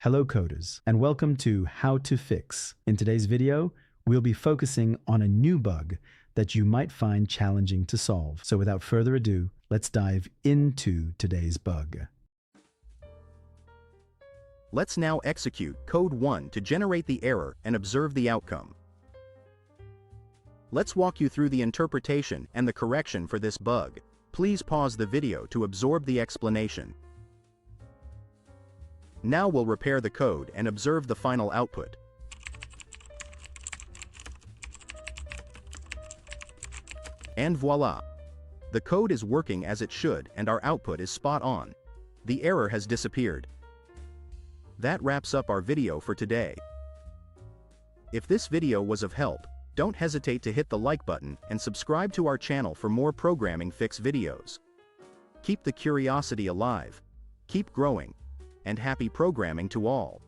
Hello coders, and welcome to How to Fix. In today's video, we'll be focusing on a new bug that you might find challenging to solve. So without further ado, let's dive into today's bug. Let's now execute code 1 to generate the error and observe the outcome. Let's walk you through the interpretation and the correction for this bug. Please pause the video to absorb the explanation. Now we'll repair the code and observe the final output. And voila! The code is working as it should and our output is spot on. The error has disappeared. That wraps up our video for today. If this video was of help, don't hesitate to hit the like button and subscribe to our channel for more programming fix videos. Keep the curiosity alive, keep growing, and happy programming to all.